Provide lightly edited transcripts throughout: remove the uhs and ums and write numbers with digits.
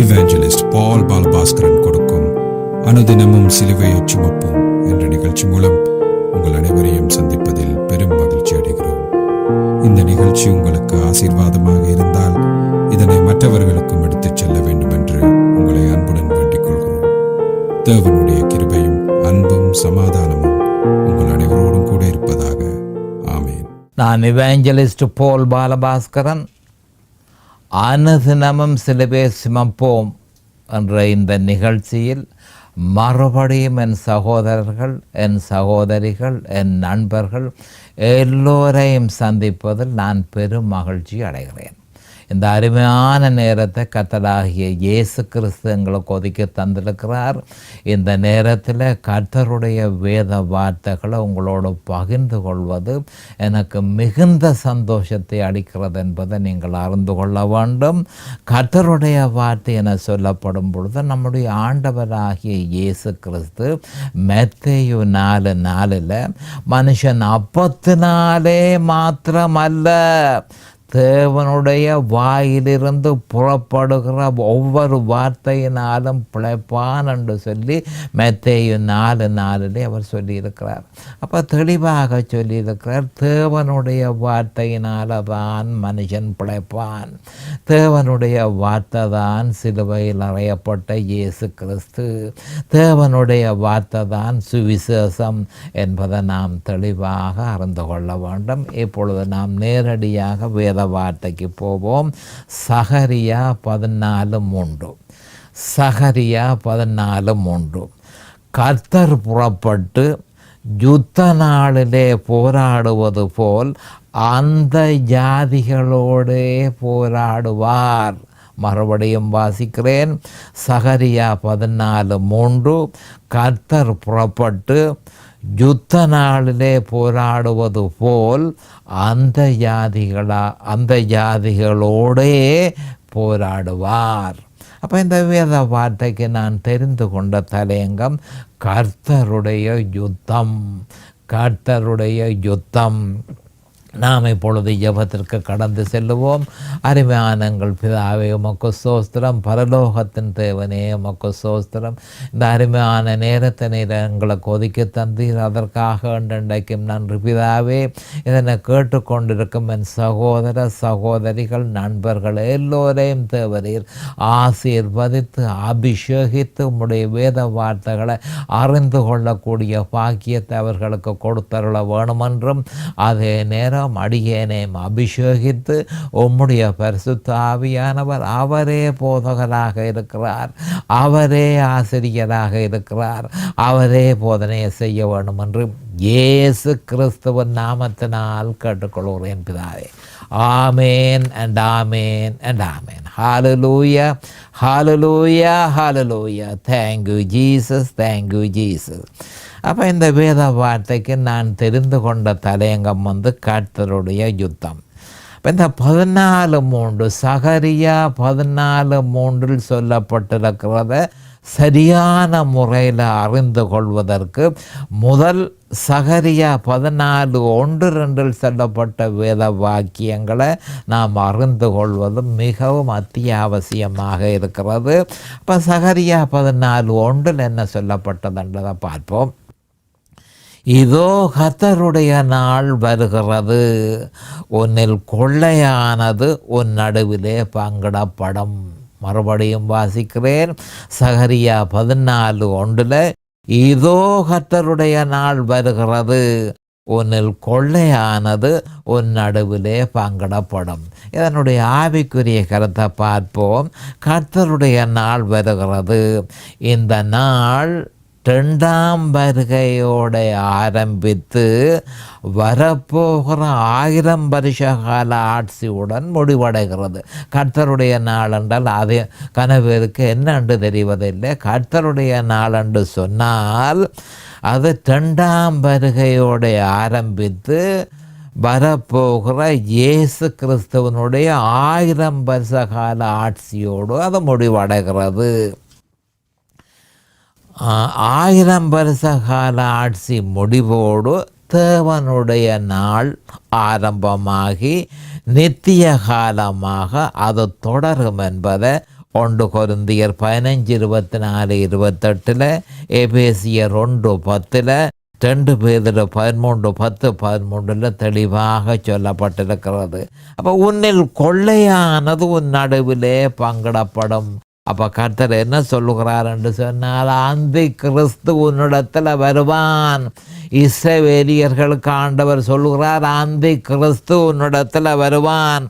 இவாஞ்சலிஸ்ட் பால் பாலபாஸ்கரன் கொடுக்கும் அனுதினமும் சிலுவையை சுமப்போம் என்ற நிகழ்ச்சி மூலம் உங்கள் அனைவரையும் சந்திப்பதில் பெரும் மகிழ்ச்சி அடைகிறோம். இந்த நிகழ்ச்சி உங்களுக்கு ஆசீர்வாதமாக இருந்தால் இதனை மற்றவர்களுக்கும் எடுத்துச் செல்ல வேண்டும் என்று உங்களை அன்புடன் வேண்டிக் கொள்கிறோம். தேவனுடைய கிருபையும் அன்பும் சமாதானமும் உங்கள் அனைவரோடும் கூட இருப்பதாக. ஆமேன். நான் இவாஞ்சலிஸ்ட் பால் பாலபாஸ்கரன். அனுதினமும் சிலுவை சுமப்போம் என்ற இந்த நிகழ்ச்சியில் மறுபடியும் என் சகோதரர்கள், என் சகோதரிகள், என் நண்பர்கள் எல்லோரையும் சந்திப்பதில் நான் பெரும் மகிழ்ச்சி அடைகிறேன். இந்த அருமையான நேரத்தை கர்த்தராகிய இயேசு கிறிஸ்து எங்களுக்கு ஒதுக்கி தந்திருக்கிறார். இந்த நேரத்தில் கர்த்தருடைய வேத வார்த்தைகளை உங்களோடு பகிர்ந்து கொள்வது எனக்கு மிகுந்த சந்தோஷத்தை அளிக்கிறது என்பதை நீங்கள் அறிந்து கொள்ள வேண்டும். கர்த்தருடைய வார்த்தை என சொல்லப்படும் பொழுது நம்முடைய ஆண்டவராகிய இயேசு கிறிஸ்து மத்தேயு 4:4 மனுஷன் அப்பத்தினாலே மாத்திரமல்ல தேவனுடைய வாயிலிருந்து புறப்படுகிற ஒவ்வொரு வார்த்தையினாலும் பிழைப்பான் என்று சொல்லி மத்தேயு 4:4 அவர் சொல்லியிருக்கிறார். அப்போ தெளிவாக சொல்லியிருக்கிறார், தேவனுடைய வார்த்தையினால் தான் மனுஷன் பிழைப்பான். தேவனுடைய வார்த்தை தான் சிலுவையில் அறையப்பட்ட இயேசு கிறிஸ்து. தேவனுடைய வார்த்தை தான் சுவிசேஷம் என்பதை நாம் தெளிவாக அறிந்து கொள்ள வேண்டும். இப்பொழுது நாம் நேரடியாக வேத வார்த்தைக்கு போவோம். சகரியா 14:3. சகரியா 14:3. கர்த்தர் புறப்பட்டு யுத்த நாளிலே போராடுவது போல் அந்த ஜாதிகளோடே போராடுவார். மறுபடியும் வாசிக்கிறேன். சகரியா 14:3. கர்த்தர் புறப்பட்டு யுத்த நாளிலே போராடுவது போல் அந்த ஜாதிகளோடே போராடுவார். அப்போ இந்த வேத வார்த்தைக்கு நான் தெரிந்து கொண்ட தலையங்கம் கர்த்தருடைய யுத்தம். கர்த்தருடைய யுத்தம். நாம் இப்பொழுது ஜெபத்திற்கு கடந்து செல்லுவோம். அருமையானங்கள் பிதாவே, உமக்கு ஸ்தோத்திரம். பரலோகத்தின் தேவனே, உமக்கு ஸ்தோத்திரம். இந்த அருமையான நேரத்தை நீர் எங்களுக்கு ஒதுக்கி தந்தீர், அதற்காக இன்றைக்கும் நன்றி பிதாவே. இதனை கேட்டுக்கொண்டிருக்கும் என் சகோதர சகோதரிகள், நண்பர்கள் எல்லோரையும் தேவரீர் ஆசீர்வதித்து அபிஷேகித்து உம்முடைய வேத வார்த்தைகளை அறிந்து கொள்ளக்கூடிய பாக்கியத்தை அவர்களுக்கு கொடுத்தருள வேணுமென்றும், அதே நேரம் அடியேனையும் அபிஷேகித்து உம்முடைய பரிசுத்த ஆவியானவர் அவரே போதகராக இருக்கிறார், அவரே ஆசிரியராக இருக்கிறார், அவரே போதனையை செய்ய வேண்டும் என்று இயேசு கிறிஸ்துவின் நாமத்தினால் கேட்டுக்கொள்கிறேன் பிதாவே. ஆமேன் and amen and amen. Hallelujah, hallelujah, hallelujah. Thank you Jesus, thank you Jesus. அப்போ இந்த வேத வார்த்தைக்கு நான் தெரிந்து கொண்ட தலையங்கம் கர்த்தருடைய யுத்தம். இப்போ இந்த 14:3 சகரியா 14:3 சொல்லப்பட்டிருக்கிறத சரியான முறையில் அறிந்து கொள்வதற்கு முதல் சகரியா 14:1-2 சொல்லப்பட்ட வேத வாக்கியங்களை நாம் அறிந்து கொள்வது மிகவும் அத்தியாவசியமாக இருக்கிறது. இப்போ சகரியா 14:1 என்ன சொல்லப்பட்டதுன்றதை பார்ப்போம். இதோ கர்த்தருடைய நாள் வருகிறது, உன்னில் கொள்ளையானது உன் நடுவிலே பங்கிடப்படும். மறுபடியும் வாசிக்கிறேன். சகரியா 14:1 இதோ கர்த்தருடைய நாள் வருகிறது, உன்னில் கொள்ளையானது உன் நடுவிலே பங்கிடப்படும். இதனுடைய ஆவிக்குரிய கருத்தை பார்ப்போம். கர்த்தருடைய நாள் வருகிறது. இந்த நாள் 2ஆம் வருகையோட ஆரம்பித்து வரப்போகிற 1000 வருஷ கால ஆட்சியுடன் முடிவடைகிறது. கர்த்தருடைய நாள் என்றால் அது கனவேருக்கு என்னென்று தெரிவதில்லை. கர்த்தருடைய நாள் என்று சொன்னால் அது 2ஆம் வருகையோட ஆரம்பித்து வரப்போகிற இயேசு கிறிஸ்துவனுடைய 1000 வருஷ கால ஆட்சியோடு அது முடிவடைகிறது. 1000 வருஷ கால ஆட்சி முடிவோடு தேவனுடைய நாள் ஆரம்பமாகி நித்திய காலமாக அது தொடரும் என்பதை 1 கொரிந்தியர் 15:24-28, எபேசியர் 1:10, 2 பேதுரு 13:10-13 தெளிவாக சொல்லப்பட்டிருக்கிறது. அப்போ உன்னில் கொள்ளையானது உன் நடுவிலே பங்கிடப்படும். அப்போ கர்த்தர் என்ன சொல்லுகிறார் என்று சொன்னால், அந்தி கிறிஸ்து உன்னிடத்தில் வருவான். இஸ்ரவேலியர்களுக்கு ஆண்டவர் சொல்லுகிறார், அந்தி கிறிஸ்து உன்னிடத்தில் வருவான்.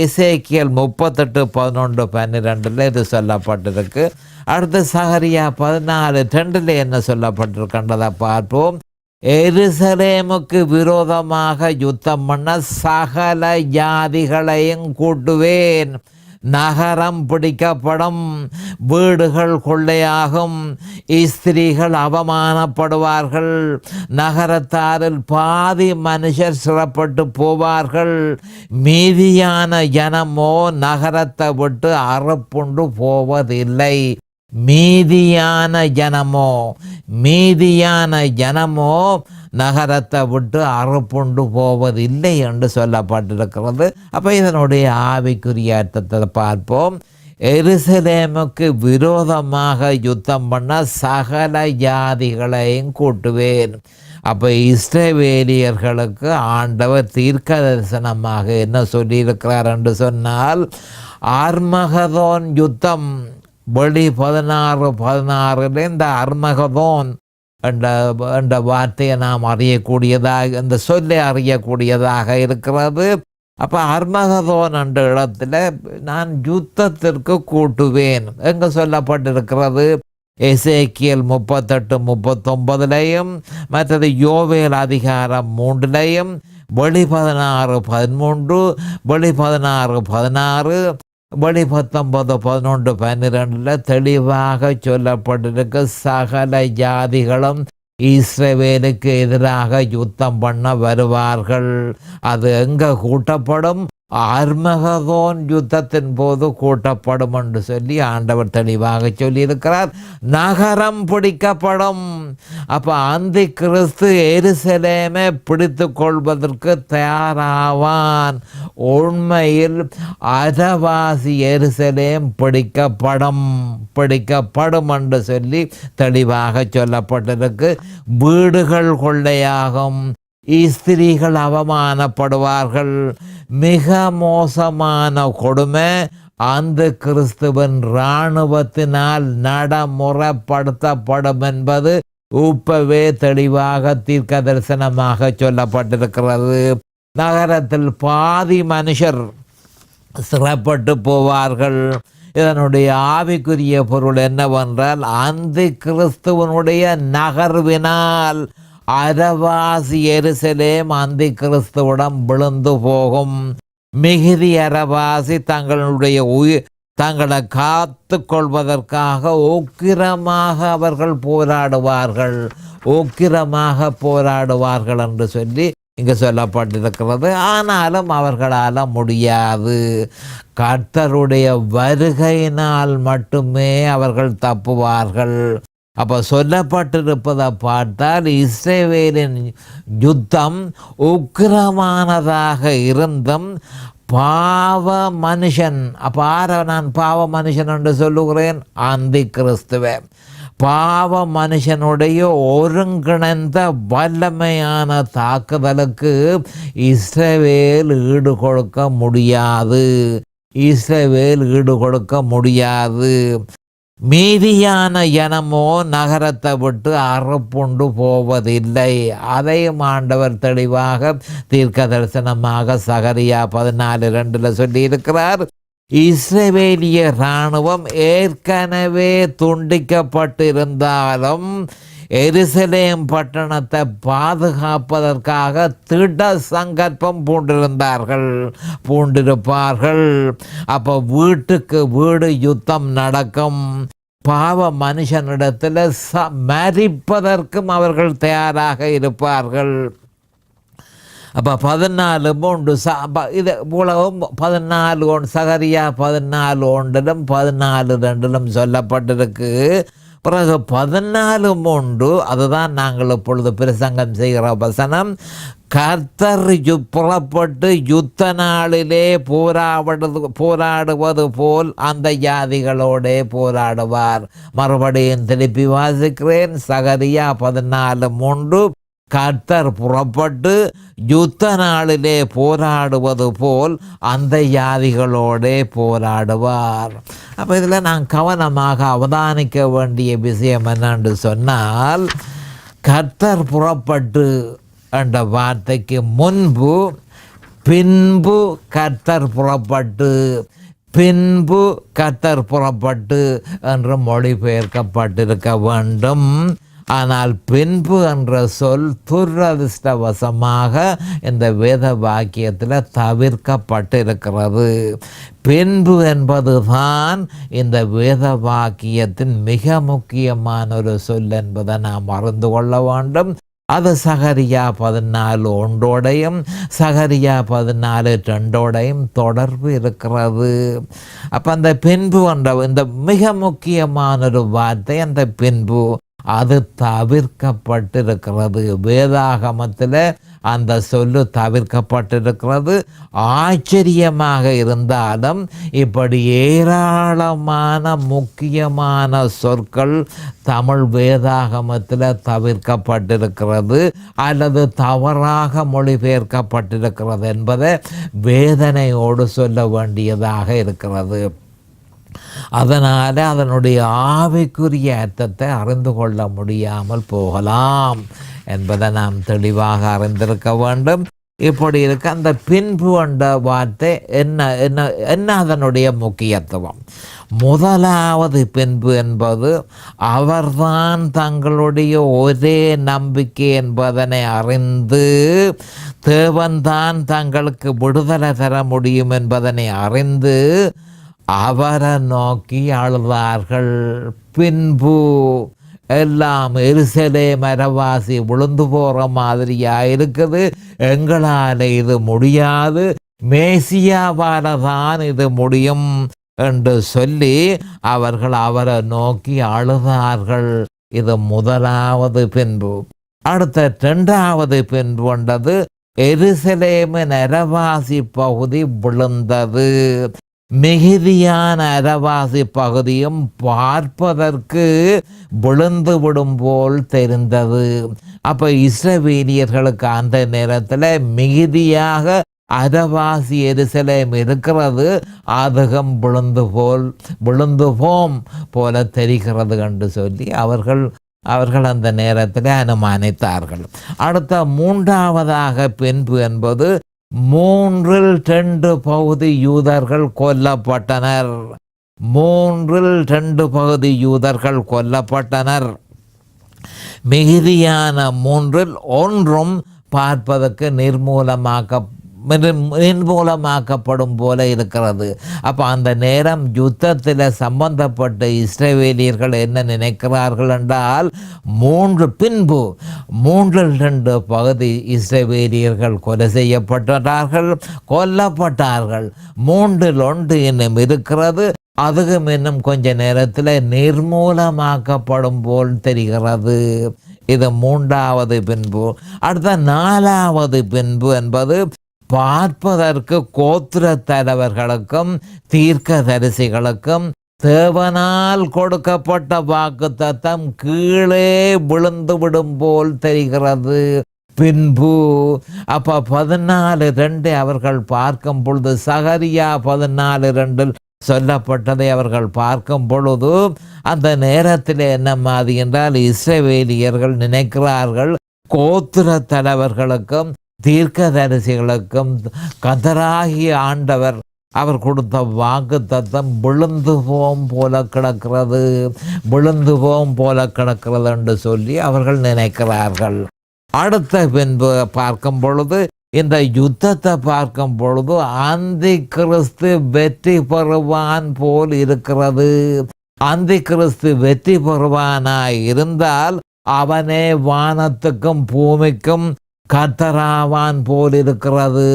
எசேக்கியேல் 38:11-12 இது சொல்லப்பட்டிருக்கு. அடுத்து சகரியா 14:2 என்ன சொல்லப்பட்டிருக்கின்றதை பார்ப்போம். எருசலேமுக்கு விரோதமாக யுத்தம் பண்ண சகல ஜாதிகளையும் கூட்டுவேன். நகரம் பிடிக்கப்படும், வீடுகள் கொள்ளையாகும், ஸ்திரீகள் அவமானப்படுவார்கள், நகரத்தாரில் பாதி மனுஷர் சிறப்பட்டு போவார்கள். மீதியான ஜனமோ நகரத்தை விட்டு அறுப்புண்டு போவதில்லை. மீதியான ஜனமோ நகரத்தை விட்டு அறுப்புண்டு போவதில்லை என்று சொல்லப்பட்டிருக்கிறது. அப்போ இதனுடைய ஆவிக்குரிய அர்த்தத்தை பார்ப்போம். எருசலேமுக்கு விரோதமாக யுத்தம் பண்ண சகல ஜாதிகளையும் கூட்டுவேன். அப்போ இஸ்ரவேலியர்களுக்கு ஆண்டவர் தீர்க்க தரிசனமாக என்ன சொல்லியிருக்கிறார் என்று சொன்னால், அர்மகதோன் யுத்தம் வெளி 16:16 இந்த அர்மகதோன் என்ற வார்த்தையை நாம் அறியக்கூடியதாக, இந்த சொல்லை அறியக்கூடியதாக இருக்கிறது. அப்போ அர்மகதோன் என்ற இடத்துல நான் யுத்தத்திற்கு கூட்டுவேன் எங்கே சொல்லப்பட்டிருக்கிறது? எசேக்கியேல் 38:39 மற்றது யோவேல் அதிகாரம் 3 வெளி 16:13 வெளி 16:16 வெளி 19:11-12 தெளிவாக சொல்லப்பட்டிருக்கு. சகல ஜாதிகளும் இஸ்ரவேலுக்கு எதிராக யுத்தம் பண்ண வருவார்கள். அது எங்கே கூட்டப்படும்? அர்மகதோன் யுத்தத்தின் போது கூட்டப்படும் என்று சொல்லி ஆண்டவர் தெளிவாக சொல்லியிருக்கிறார். நகரம் பிடிக்கப்படும். அப்போ அந்தி கிறிஸ்து எருசலேமை பிடித்து கொள்வதற்கு தயாராவான். உண்மையில் அரவாசி எருசலேம் பிடிக்கப்படும் என்று சொல்லி தெளிவாக சொல்லப்பட்டிருக்கு. வீடுகள் கொள்ளையாகும், ஸ்திரீகள் அவமானப்படுவார்கள். மிக மோசமான கொடுமை அந்த கிறிஸ்துவின் இராணுவத்தினால் நடைமுறைப்படுத்தப்படும் என்பது இப்பவே தெளிவாக தீர்க்க தரிசனமாக சொல்லப்பட்டிருக்கிறது. நகரத்தில் பாதி மனுஷர் சிறப்பட்டு போவார்கள். இதனுடைய ஆவிக்குரிய பொருள் என்னவென்றால், அந்த கிறிஸ்துவனுடைய நகர்வினால் அரவாசி எருசலேம் அந்தி கிறிஸ்துவிடம் விழுந்து போகும். மிகுதி அரவாசி தங்களை காத்து கொள்வதற்காக உக்கிரமாக அவர்கள் போராடுவார்கள் என்று சொல்லி இங்கு சொல்லப்பட்டிருக்கிறது. ஆனாலும் அவர்களால் முடியாது. கர்த்தருடைய வருகையினால் மட்டுமே அவர்கள் தப்புவார்கள். அப்போ சொல்லப்பட்டிருப்பதை பார்த்தால் இஸ்ரவேலின் யுத்தம் உக்கிரமானதாக இருந்தும் பாவ மனுஷன், அப்போ நான் பாவ மனுஷன் என்று சொல்லுகிறேன், அந்தி கிறிஸ்துவே, பாவ மனுஷனுடைய ஒருங்கிணைந்த வல்லமையான தாக்குதலுக்கு இஸ்ரவேல் ஈடு கொடுக்க முடியாது. மீதியான ஜனமோ நகரத்தை விட்டு அறுப்புண்டு போவதில்லை. அதையும் ஆண்டவர் தெளிவாக தீர்க்க தரிசனமாக சகரியா 14:2 சொல்லியிருக்கிறார். இஸ்ரவேலிய இராணுவம் ஏற்கனவே துண்டிக்கப்பட்டிருந்தாலும் எருசலேம் பட்டணத்தை பாதுகாப்பதற்காக திட சங்கல்பம் பூண்டிருப்பார்கள். அப்போ வீட்டுக்கு வீடு யுத்தம் நடக்கும். பாவ மனுஷனிடத்தில் மரிப்பதற்கும் அவர்கள் தயாராக இருப்பார்கள். அப்போ 14:3 இது உலகம் 14 சகரியா 14:1 14:2 சொல்லப்பட்டிருக்கு. பிறகு 14:3 அதுதான் நாங்கள் இப்பொழுது பிரசங்கம் செய்கிற வசனம். கர்த்தர் புறப்பட்டு யுத்த நாளிலே போராடுவது போல் அந்த ஜாதிகளோடே போராடுவார். மறுபடியும் திருப்பி வாசிக்கிறேன். சகரியா 14:3 கர்த்தர் புறப்பட்டு யுத்த நாளிலே போராடுவது போல் அந்த ஜாதிகளோடே போராடுவார். அப்போ இதில் நான் கவனமாக அவதானிக்க வேண்டிய விஷயம் என்னென்று சொன்னால், கர்த்தர் புறப்பட்டு என்ற வார்த்தைக்கு முன்பு பின்பு கர்த்தர் புறப்பட்டு, பின்பு கர்த்தர் புறப்பட்டு என்று மொழிபெயர்க்கப்பட்டிருக்க வேண்டும். ஆனால் பின்பு என்ற சொல் துரதிர்ஷ்டவசமாக இந்த வேத வாக்கியத்தில் தவிர்க்கப்பட்டிருக்கிறது. பின்பு என்பது தான் இந்த வேத வாக்கியத்தின் மிக முக்கியமான ஒரு சொல் என்பதை நாம் அறிந்து கொள்ள வேண்டும். அது சகரியா 14:1 சகரியா 14:2 தொடர்பு இருக்கிறது. அப்போ அந்த பின்பு என்ற இந்த மிக முக்கியமான ஒரு வார்த்தை, அந்த பின்பு அது தவிர்க்கப்பட்டிருக்கிறது. வேதாகமத்தில் அந்த சொல்லு தவிர்க்கப்பட்டிருக்கிறது. ஆச்சரியமாக இருந்தாலும் இப்படி ஏராளமான முக்கியமான சொற்கள் தமிழ் வேதாகமத்தில் தவிர்க்கப்பட்டிருக்கிறது அல்லது தவறாக மொழிபெயர்க்கப்பட்டிருக்கிறது என்பதை வேதனையோடு சொல்ல வேண்டியதாக இருக்கிறது. அதனால் அதனுடைய ஆவிக்குரிய அர்த்தத்தை அறிந்து கொள்ள முடியாமல் போகலாம் என்பதை நாம் தெளிவாக அறிந்திருக்க வேண்டும். இப்படி இருக்க அந்த பின்பு என்ற வார்த்தை என்ன அதனுடைய முக்கியத்துவம்? முதலாவது பின்பு என்பது அவர்தான் தங்களுடைய ஒரே நம்பிக்கை என்பதனை அறிந்து, தேவன்தான் தங்களுக்கு விடுதலை தர முடியும் என்பதனை அறிந்து அவரை நோக்கி அழுதார்கள். பின்பு எல்லாம் எருசலேம் அரவாசி விழுந்து போகிற மாதிரியாக இருக்குது, எங்களால் இது முடியாது, மேசியாவால் தான் இது முடியும் என்று சொல்லி அவர்கள் அவரை நோக்கி அழுதார்கள். இது முதலாவது பின்பு. அடுத்த 2வது பின்பு கொண்டது எருசலேமின் அரவாசி பகுதி விழுந்தது. மிகுதியான அரவாசி பகுதியும் பார்ப்பதற்கு விழுந்து விடும் போல் தெரிந்தது. அப்போ இஸ்ரவேலியர்களுக்கு அந்த நேரத்தில் மிகுதியாக அரவாசி எருசலேம் இருக்கிறது, அதுகம் விழுந்து போம் போல தெரிகிறது என்று சொல்லி அவர்கள் அந்த நேரத்தில் அனுமானித்தார்கள். அடுத்த 3வதாக பின்பு என்பது 3/2 பகுதி யூதர்கள் கொல்லப்பட்டனர். 3/2 பகுதி யூதர்கள் கொல்லப்பட்டனர். மிகுதியான 3/1 பார்ப்பதற்கு நிர்மூலமாக்கப்படும் போல இருக்கிறது. அப்போ அந்த நேரம் யுத்தத்தில் சம்பந்தப்பட்ட இஸ்ரவேலியர்கள் என்ன நினைக்கிறார்கள் என்றால், 3/2 பகுதி இஸ்ரவேலியர்கள் கொலை செய்யப்பட்டார்கள், கொல்லப்பட்டார்கள். 3/1 இன்னும் இருக்கிறது, அதுவும் இன்னும் கொஞ்ச நேரத்தில் நிர்மூலமாக்கப்படும் போல் தெரிகிறது. இது 3வது பின்பு. அடுத்த 4வது பின்பு என்பது பார்ப்பதற்கு கோத்திர தலைவர்களுக்கும் தீர்க்கதரிசிகளுக்கும் தேவனால் கொடுக்கப்பட்ட வாக்குத்தத்தம் கீழே விழுந்து விடும் போல் தெரிகிறது. பின்பு அப்போ 14:2 அவர்கள் பார்க்கும் பொழுது, சகரியா 14:2 சொல்லப்பட்டதை அவர்கள் பார்க்கும் பொழுது அந்த நேரத்தில் என்ன மாதிரி என்றால், இஸ்ரவேலியர்கள் நினைக்கிறார்கள் கோத்திர தலைவர்களுக்கும் தீர்க்கதரிசிகளுக்கும் கர்த்தராகிய ஆண்டவர் அவர் கொடுத்த வாக்கு தத்தம் விழுந்து போம் போல கிடக்கிறது என்று சொல்லி அவர்கள் நினைக்கிறார்கள். அடுத்த பின்பு பார்க்கும் பொழுது, இந்த யுத்தத்தை பார்க்கும் பொழுது அந்தி கிறிஸ்து வெற்றி பெறுவான் போல் இருக்கிறது. அந்தி கிறிஸ்து வெற்றி பெறுவானாய் இருந்தால் அவனே வானத்துக்கும் பூமிக்கும் கர்த்தராவான் போல் இருக்கிறது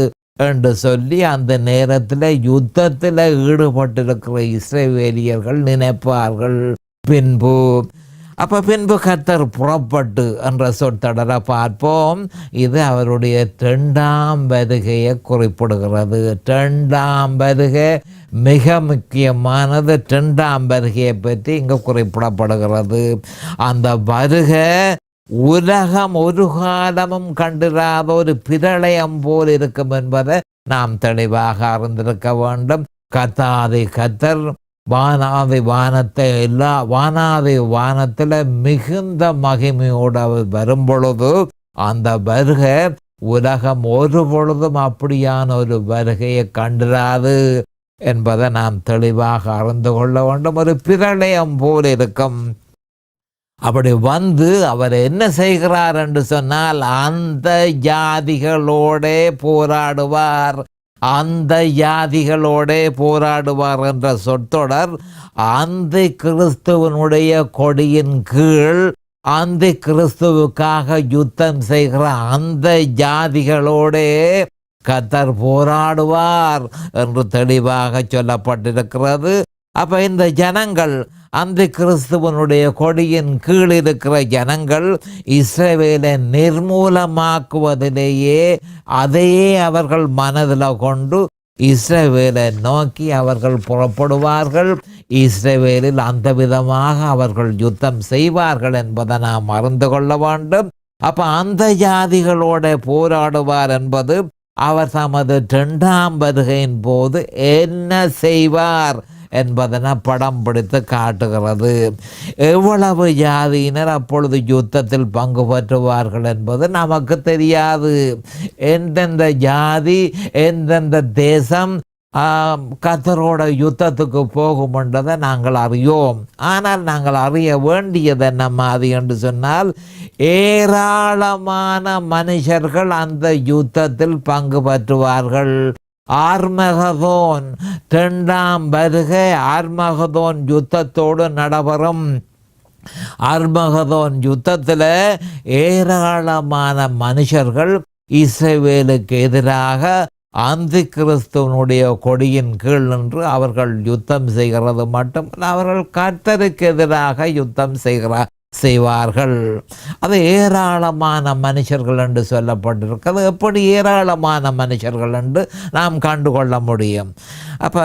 என்று சொல்லி அந்த நேரத்தில் யுத்தத்தில் ஈடுபட்டிருக்கிற இஸ்ரவேலியர்கள் நினைப்பார்கள். பின்பு அப்போ பின்பு கர்த்தர் புறப்பட்டு என்ற சொற்றொடரை பார்ப்போம். இது அவருடைய 2ஆம் வருகையை குறிப்பிடுகிறது. 2ஆம் வருகை மிக முக்கியமானது. 2ஆம் வருகையை பற்றி இங்கு குறிப்பிடப்படுகிறது. அந்த வருகை உலகம் ஒரு காலமும் கண்டிராத ஒரு பிரளயம் போல் இருக்கும் என்பதை நாம் தெளிவாக அறிந்திருக்க வேண்டும். கர்த்தாதி கர்த்தர் வானாதி வானத்தில் மிகுந்த மகிமையோடு அவர் வரும் பொழுது அந்த வருகை உலகம் ஒரு பொழுதும் அப்படியான ஒரு வருகையை கண்டிராது என்பதை நாம் தெளிவாக அறிந்து கொள்ள வேண்டும். ஒரு பிரளயம் போல் இருக்கும். அப்படி வந்து அவர் என்ன செய்கிறார் என்று சொன்னால், அந்த ஜாதிகளோட போராடுவார். அந்த ஜாதிகளோட போராடுவார் என்ற சொற்றொடர் அந்த கிறிஸ்துவனுடைய கொடியின் கீழ் அந்த கிறிஸ்துவுக்காக யுத்தம் செய்கிற அந்த ஜாதிகளோட கர்த்தர் போராடுவார் என்று தெளிவாக சொல்லப்பட்டிருக்கிறது. அப்ப இந்த ஜனங்கள், அந்த கிறிஸ்துவனுடைய கொடியின் கீழ் இருக்கிற ஜனங்கள், இஸ்ரவேலை நிர்மூலமாக்குவதிலேயே அதையே அவர்கள் மனதில் கொண்டு இஸ்ரவேலை நோக்கி அவர்கள் புறப்படுவார்கள். இஸ்ரவேலில் அந்த விதமாக அவர்கள் யுத்தம் செய்வார்கள் என்பதை நாம் அறிந்து கொள்ள வேண்டும். அப்ப அந்த ஜாதிகளோட போராடுவார் என்பது அவர் தமது 2ஆம் வருகையின் போது என்ன செய்வார் என்பதனை படம் பிடித்து காட்டுகிறது. எவ்வளவு ஜாதியினர் அப்பொழுது யுத்தத்தில் பங்கு பெற்றுவார்கள் என்பது நமக்கு தெரியாது. எந்தெந்த ஜாதி எந்தெந்த தேசம் கர்த்தரோட யுத்தத்துக்கு போகும் என்றதை நாங்கள் அறியோம். ஆனால் நாங்கள் அறிய வேண்டியது என்ன மாதிரி என்று சொன்னால், ஏராளமான மனுஷர்கள் அந்த யுத்தத்தில் பங்கு பெற்றுவார்கள். ஆர்மகதோன் 2ஆம் வருகை ஆர்மகதோன் யுத்தத்தோடு நடைபெறும். ஆர்மகதோன் யுத்தத்தில் ஏராளமான மனுஷர்கள் இஸ்ரவேலுக்கு எதிராக அந்த கிறிஸ்துவனுடைய கொடியின் கீழ் நின்று அவர்கள் யுத்தம் செய்கிறது மட்டுமல்ல, அவர்கள் கர்த்தருக்கு எதிராக யுத்தம் செய்வார்கள். அது ஏராளமான மனுஷர்கள் என்று சொல்லப்பட்டிருக்கிறது. எப்படி ஏராளமான மனுஷர்கள் என்று நாம் கண்டுகொள்ள முடியும்? அப்போ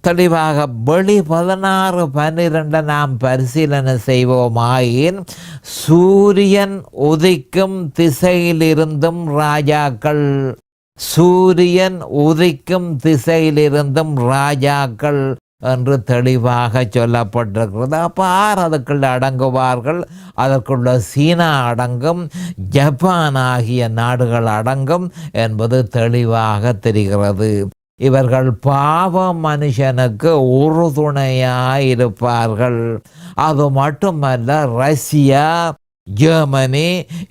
தெளிவாக வெளி 16:12 நாம் பரிசீலனை செய்வோமாயின், சூரியன் உதிக்கும் திசையிலிருந்தும் ராஜாக்கள், சூரியன் உதிக்கும் திசையிலிருந்தும் ராஜாக்கள் என்று தெளிவாக சொல்லப்பட்டிருக்கிறது. அப்போ அதுக்குள்ள அடங்குவார்கள். அதற்குள்ள சீனா அடங்கும், ஜப்பான் ஆகிய நாடுகள் அடங்கும் என்பது தெளிவாக தெரிகிறது. இவர்கள் பாவ மனுஷனுக்கு உறுதுணையாயிருப்பார்கள். அது மட்டுமல்ல, ரஷ்யா, ஜெர்மனி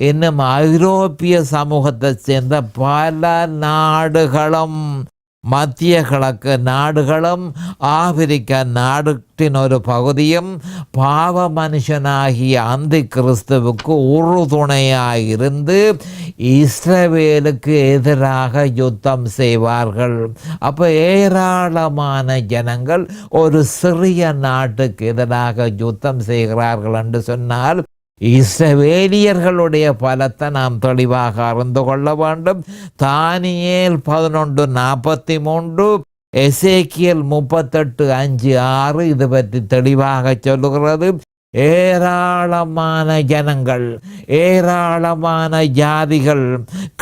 இன்னும் ஐரோப்பிய சமூகத்தை சேர்ந்த பல நாடுகளும், மத்திய கிழக்கு நாடுகளும், ஆப்பிரிக்க நாட்டின் ஒரு பகுதியும் பாவ மனுஷனாகிய அந்த கிறிஸ்துவுக்கு உறுதுணையாயிருந்து இஸ்ரவேலுக்கு எதிராக யுத்தம் செய்வார்கள். அப்போ ஏராளமான ஜனங்கள் ஒரு சிறிய நாட்டுக்கு எதிராக யுத்தம் செய்கிறார்கள் என்று சொன்னால், இஸ்ரவேலியர்களுடைய பலத்தை நாம் தெளிவாக அறிந்து கொள்ள வேண்டும். தானியேல் 11:43, எசேக்கியேல் 38:5-6 இது பற்றி தெளிவாக சொல்லுகிறது. ஏராளமான ஜனங்கள், ஏராளமான ஜாதிகள்,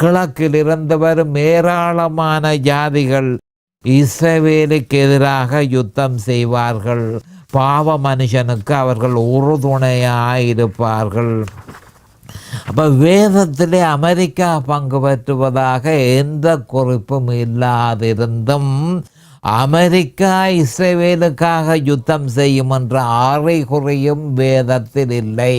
கிழக்கில் இருந்து வரும் ஏராளமான ஜாதிகள் இஸ்ரவேலுக்கு எதிராக யுத்தம் செய்வார்கள். பாவ மனுஷனுக்கு அவர்கள் உறுதுணையாயிருப்பார்கள். அப்போ வேதத்திலே அமெரிக்கா பங்கு பெற்றுவதாக எந்த குறிப்பும் இல்லாதிருந்தும் அமெரிக்கா இஸ்ரவேலுக்காக யுத்தம் செய்யும் என்ற அறிகுறியும் வேதத்தில் இல்லை.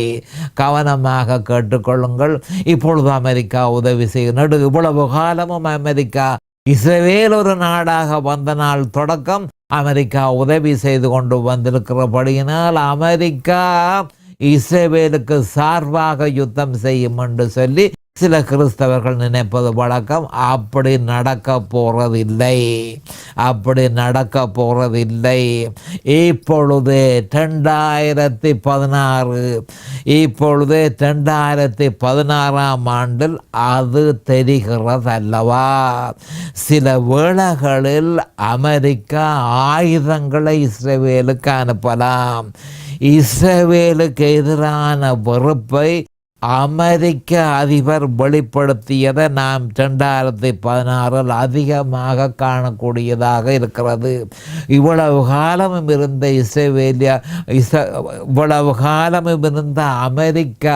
கவனமாக கேட்டுக்கொள்ளுங்கள். இப்பொழுது அமெரிக்கா உதவி செய்யும். இவ்வளவு காலமும் அமெரிக்கா இஸ்ரவேல் ஒரு நாடாக வந்த நாள் தொடக்கம் அமெரிக்கா உதவி செய்து கொண்டு வந்திருக்கிறபடியினால் அமெரிக்கா இஸ்ரவேலுக்கு சார்பாக யுத்தம் செய்யும் என்று சொல்லி சில கிறிஸ்தவர்கள் நினைப்பது வழக்கம். அப்படி நடக்க போறதில்லை, அப்படி நடக்க போறதில்லை. இப்பொழுது 2016, இப்பொழுது 2016ஆம் ஆண்டில் அது தெரிகிறதல்லவா? சில வேளைகளில் அமெரிக்கா ஆயுதங்களை இஸ்ரவேலுக்கு அனுப்பலாம். இஸ்ரவேலுக்கு எதிரான வெறுப்பை அமெரிக்க அதிபர் வெளிப்படுத்தியதை நாம் 2016 அதிகமாக காணக்கூடியதாக இருக்கிறது. இவ்வளவு காலமும் இருந்த இவ்வளவு காலமும் இருந்த அமெரிக்க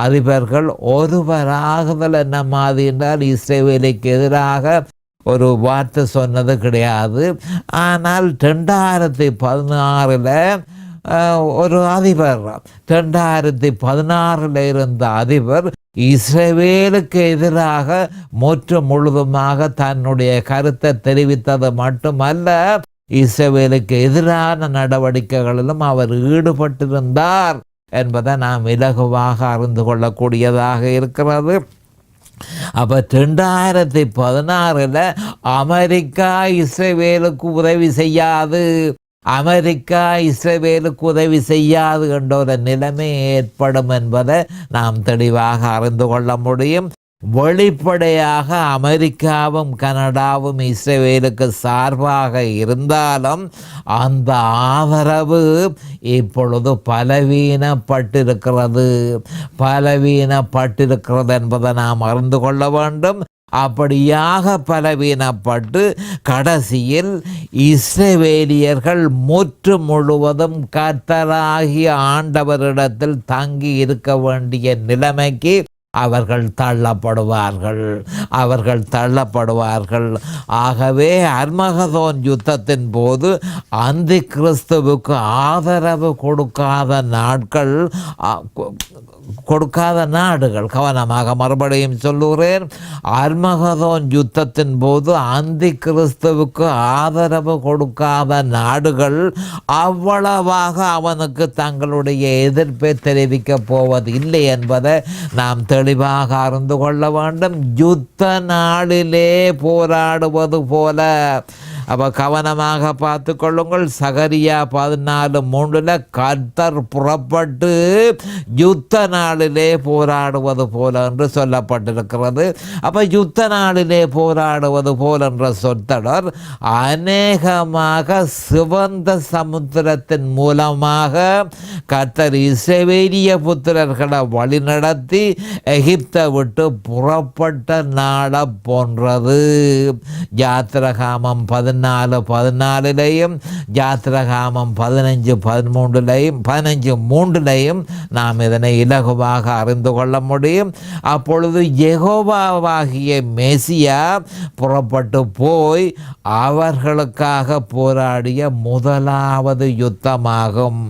அதிபர்கள் ஒருவராகுதல் என்ன மாதிரி என்றால் இஸ்ரேலுக்கு எதிராக ஒரு வார்த்தை சொன்னது கிடையாது. ஆனால் 2016 ஒரு அதிபர், 2016 இருந்த அதிபர் இஸ்ரவேலுக்கு எதிராக முழுதுமாக தன்னுடைய கருத்தை தெரிவித்தது மட்டுமல்ல, இஸ்ரவேலுக்கு எதிரான நடவடிக்கைகளிலும் அவர் ஈடுபட்டிருந்தார் என்பதை நாம் இலகுவாக அறிந்து கொள்ளக்கூடியதாக இருக்கிறது. அப்போ 2016 அமெரிக்கா இஸ்ரவேலுக்கு உதவி செய்யாது, அமெரிக்கா இஸ்ரவேலுக்கு உதவி செய்யாது என்ற ஒரு நிலைமை ஏற்படும் என்பதை நாம் தெளிவாக அறிந்து கொள்ள முடியும். வெளிப்படையாக அமெரிக்காவும் கனடாவும் இஸ்ரவேலுக்கு சார்பாக இருந்தாலும் அந்த ஆதரவு இப்பொழுது பலவீனப்பட்டிருக்கிறது என்பதை நாம் அறிந்து கொள்ள வேண்டும். அப்படியாக பலவீனப்பட்டு கடைசியில் இஸ்ரவேலியர்கள் முழுவதும் கர்த்தராகிய ஆண்டவரிடத்தில் தங்கி இருக்க வேண்டிய நிலைமைக்கு அவர்கள் தள்ளப்படுவார்கள். ஆகவே அர்மகதோன் யுத்தத்தின் போது அந்தி கிறிஸ்துவுக்கு ஆதரவு கொடுக்காத நாடுகள், கவனமாக மறுபடியும் சொல்லுகிறேன், அர்மகதோன் யுத்தத்தின் போது அந்தி கிறிஸ்துவுக்கு ஆதரவு கொடுக்காத நாடுகள் அவ்வளவாக அவனுக்கு தங்களுடைய எதிர்ப்பை தெரிவிக்கப் போவது இல்லை என்பதை நாம் தெளிவாக அறிந்து கொள்ள வேண்டும். யுத்த நாளிலே போராடுவது போல, அப்போ கவனமாக பார்த்து கொள்ளுங்கள். சகரியா 14:3 கர்த்தர் புறப்பட்டு யுத்த நாளிலே போராடுவது போல என்று சொல்லப்பட்டிருக்கிறது. அப்போ யுத்த நாளிலே போராடுவது போல என்ற சொற்றொடர் அநேகமாக சிவந்த சமுத்திரத்தின் மூலமாக கர்த்தர் இஸ்ரவேலிய புத்திரர்களை வழிநடத்தி எகிப்தை விட்டு புறப்பட்ட நாளை போன்றது. யாத்திரகாமம் 14:14 யாத்திரகாமம் 15:3 நாம் இதனை இலகுவாக அறிந்து கொள்ள முடியும். அப்பொழுது யெகோவாவாகிய மெசியா புறப்பட்டு போய் அவர்களுக்காக போராடிய முதலாவது யுத்தமாகும்.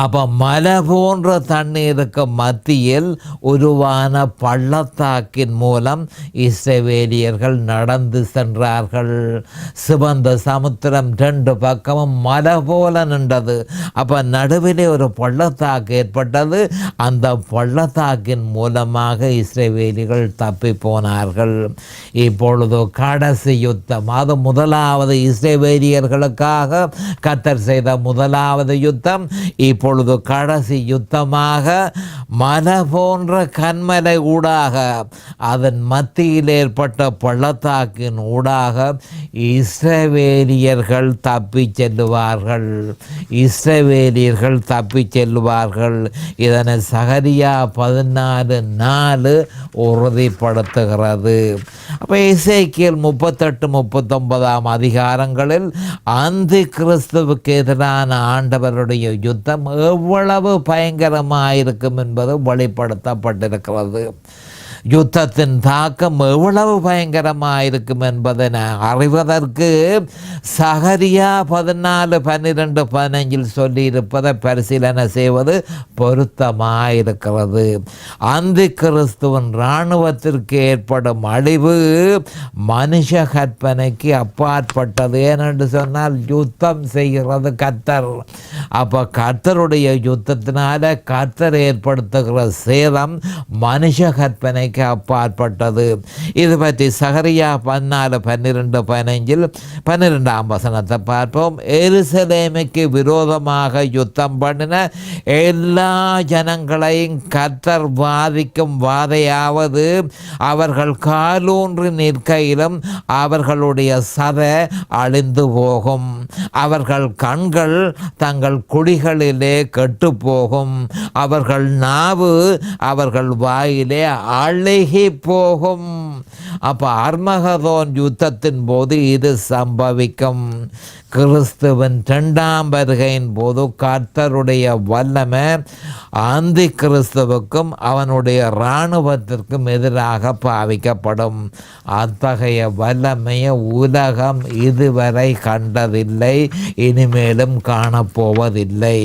அப்போ மலை போன்ற தண்ணீருக்கு மத்தியில் உருவான பள்ளத்தாக்கின் மூலம் இஸ்ரவேலியர்கள் நடந்து சென்றார்கள். சிவந்த சமுத்திரம் 2 பக்கமும் மலை போல நின்றது. அப்போ நடுவிலே ஒரு பள்ளத்தாக்கு ஏற்பட்டது. அந்த பள்ளத்தாக்கின் மூலமாக இஸ்ரவேலிகள் தப்பி போனார்கள். இப்பொழுது கடைசி யுத்தம், அது முதலாவது இஸ்ரவேலியர்களுக்காக கர்த்தர் செய்த முதலாவது யுத்தம். இப்பொழுது கடைசி யுத்தமாக மலை போன்ற கண்மலை ஊடாக அதன் மத்தியில் ஏற்பட்ட பள்ளத்தாக்கின் ஊடாக இஸ்ரவேலியர்கள் தப்பி செல்லுவார்கள். இதனை சகரியா 14:4 உறுதிப்படுத்துகிறது. அப்போ எசேக்கியேல் 38-39 அதிகாரங்களில் அந்தி கிறிஸ்துவுக்கு எதிரான ஆண்டவருடைய யுத்தம் எவ்வளவு பயங்கரமாயிருக்கும் என்பது வெளிப்படுத்தப்பட்டிருக்கிறது. யுத்தத்தின் தாக்கம் எவ்வளவு பயங்கரமாயிருக்கும் என்பதை அறிவதற்கு சகரியா 14:12-15 சொல்லியிருப்பதை பரிசீலனை செய்வது பொருத்தமாயிருக்கிறது. அந்தி கிறிஸ்துவின் இராணுவத்திற்கு ஏற்படும் அழிவு மனுஷ கற்பனைக்கு அப்பாற்பட்டது. ஏனென்று சொன்னால் யுத்தம் செய்கிறது கர்த்தர். அப்போ கர்த்தருடைய யுத்தத்தினால கர்த்தர் ஏற்படுத்துகிற சேதம் மனுஷ கற்பனைக்கு அப்பாற்பட்டது. இது பற்றி சகரியா 14:12-15 12ஆம் வசனத்தை பார்ப்போம். எருசலேமுக்கு விரோதமாக யுத்தம் பண்ணின எல்லா ஜனங்களையும் கர்த்தர் வாதிக்கும் வாதையாவது அவர்கள் காலூன்றி நிற்கையிலும் அவர்களுடைய சதை அழிந்து போகும், அவர்கள் கண்கள் தங்கள் குடிகளிலே கெட்டு போகும், அவர்கள் நாவு அவர்கள் வாயிலே அழுகி போகும். அப்போ அர்மகதோன் யுத்தத்தின் போது இது சம்பவிக்கும். கிறிஸ்துவின் 2ஆம் வருகையின் போது கர்த்தருடைய வல்லமை அந்தி கிறிஸ்துவுக்கும் அவனுடைய இராணுவத்திற்கும் எதிராக பாவிக்கப்படும். அத்தகைய வல்லமையை உலகம் இதுவரை கண்டதில்லை, இனிமேலும் காணப்போவதில்லை.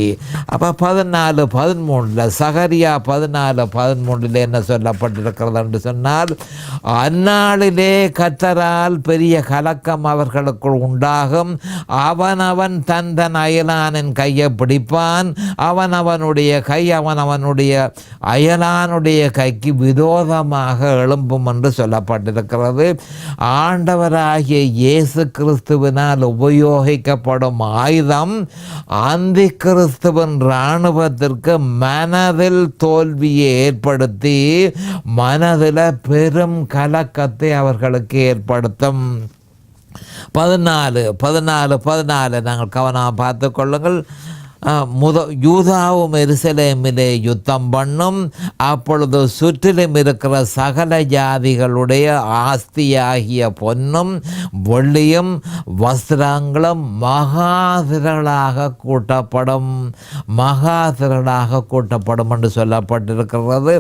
அப்போ 14:13 சகரியா 14:13 என்ன சொல்லப்பட்டிருக்கிறது என்று சொன்னால், அந்நாளிலே கர்த்தரால் பெரிய கலக்கம் அவர்களுக்குள் உண்டாகும், அவனவன் தன் அயலானின் கையை பிடிப்பான், அவனுடைய கை அவனுடைய அயலானுடைய கைக்கு விரோதமாக எழும்பும் என்று சொல்லப்பட்டிருக்கிறது. ஆண்டவராகிய இயேசு கிறிஸ்துவினால் உபயோகிக்கப்படும் ஆயுதம் அந்தி கிறிஸ்துவின் இராணுவத்திற்கு மனதில் தோல்வியை ஏற்படுத்தி மனதில் பெரும் கலக்கத்தை அவர்களுக்கு ஏற்படுத்தும். 14 நாங்கள் கவனமாக பார்த்து கொள்ளுங்கள். யூதாவும் எருசலேமிலே யுத்தம் பண்ணும், அப்பொழுது சுற்றிலும் இருக்கிற சகல ஜாதிகளுடைய ஆஸ்தியாகிய பொன்னும் வெள்ளியும் வஸ்திரங்களும் மகாதிரளாக கூட்டப்படும் என்று சொல்லப்பட்டிருக்கிறது.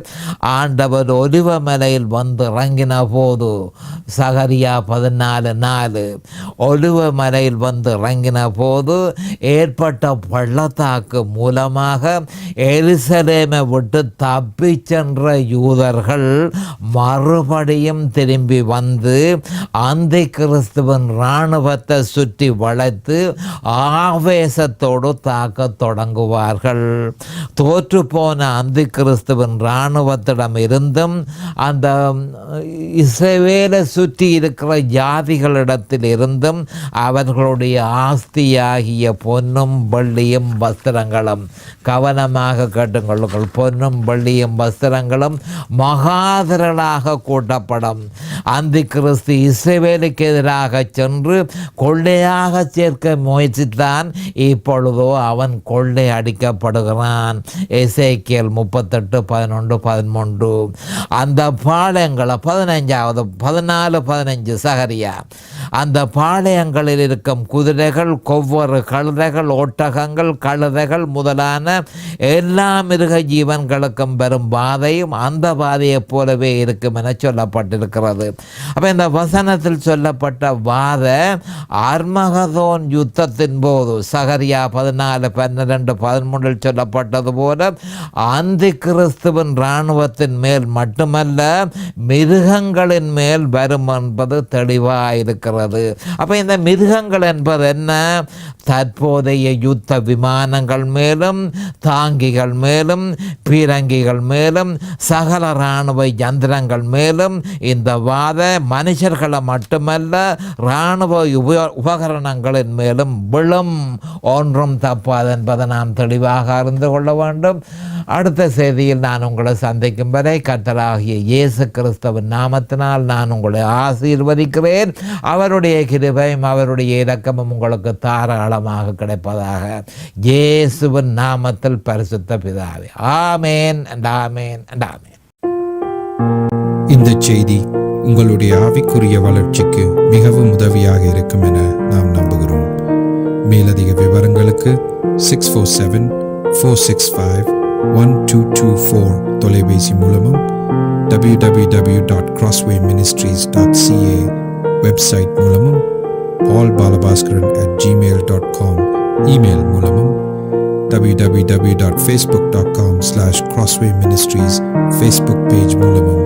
ஆண்டவர் ஒலிவமலையில் வந்து இறங்கின போது சகரியா 14:4 ஒலிவமலையில் வந்து இறங்கின போது ஏற்பட்ட பள்ளத்தாக்கு மூலமாக எருசலேமை விட்டு தப்பி சென்ற யூதர்கள் மறுபடியும் திரும்பி வந்து அந்தி கிறிஸ்துவின் இராணுவத்தை சுற்றி வளைத்து ஆவேசத்தோடு தாக்க தொடங்குவார்கள். தோற்று போன அந்தி கிறிஸ்துவின் இராணுவத்திடம் இருந்தும் அந்த இஸ்ரவேலை சுற்றி இருக்கிற ஜாதிகளிடத்தில் இருந்தும் அவர்களுடைய ஆஸ்தியாகிய பொன்னும் வெள்ளியும் வஸ்திரங்களும், கவனமாக கேட்டுக்கொள்ளுங்கள், பொன்னும் வெள்ளியும் வஸ்திரங்களும் மகாதிரளாக கூட்டப்படும். அந்தி கிறிஸ்து இஸ்ரவேலுக்கு எதிராக சென்று கொள்ளையாக சேர்க்க முயற்சித்தான், இப்பொழுதோ அவன் கொள்ளை அடிக்கப்படுகிறான். எசேக்கியேல் 38:11-13. அந்த பாளையங்களை 14-15 சகரியா, அந்த பாளையங்களில் இருக்கும் குதிரைகள், கொவ்வொரு கழுதைகள், ஒட்டகங்கள், கழுதைகள் முதலான எல்லா மிருக ஜீவன்களுக்கும் வரும் பாதையும் அந்த பாதையைப் போலவே இருக்கும் என சொல்லப்பட்டிருக்கிறது. அப்போ இந்த வசனத்தில் சொல்லப்பட்ட வாதை அர்மகதோன் யுத்தத்தின் போது சகரியா 14:12-13 சொல்லப்பட்டது போல அந்தி கிறிஸ்துவின் இராணுவத்தின் மேல் மட்டுமல்ல மிருகங்களின் மேல் வரும் என்பது தெளிவாயிருக்கிறது. அப்போ இந்த மிருகங்கள் என்பது என்ன? தற்போதைய யுத்த விமானங்கள் மேலும், தாங்கிகள் மேலும், பீரங்கிகள் மேலும், சகல இராணுவ யந்திரங்கள் மேலும் இந்த வாத மனுஷர்களை மட்டுமல்ல இராணுவ உபகரணங்களின் மேலும் விழும், ஒன்றும் தப்பாது என்பதை நாம் தெளிவாக அறிந்து கொள்ள வேண்டும். அடுத்த செய்தியில் நான் உங்களை சந்திக்கும் வரை கர்த்தராகிய இயேசு கிறிஸ்துவின் நாமத்தினால் நான் உங்களை ஆசீர்வதிக்கிறேன். அவருடைய கிருபையும் அவருடைய இரக்கமும் உங்களுக்கு தாராளமாக கிடைப்பதாக இயேசுவின் நாமத்தில் பரிசுத்த பிதாவே. ஆமேன் and ஆமேன் and ஆமேன். இந்த செய்தி உங்களுடைய ஆவிக்குரிய வளர்ச்சிக்கு மிகவும் உதவியாக இருக்கும் என நாம் நம்புகிறோம். மேலதிக விவரங்களுக்கு 647-465-1224 தொலைபேசி மூலமும் www.crosswayministries.ca வெப்சைட் மூலமும் paulbalabhaskaran@gmail.com இமெயில் மூலமும் www.facebook.com/crosswayministries ஃபேஸ்புக் பேஜ் மூலமும்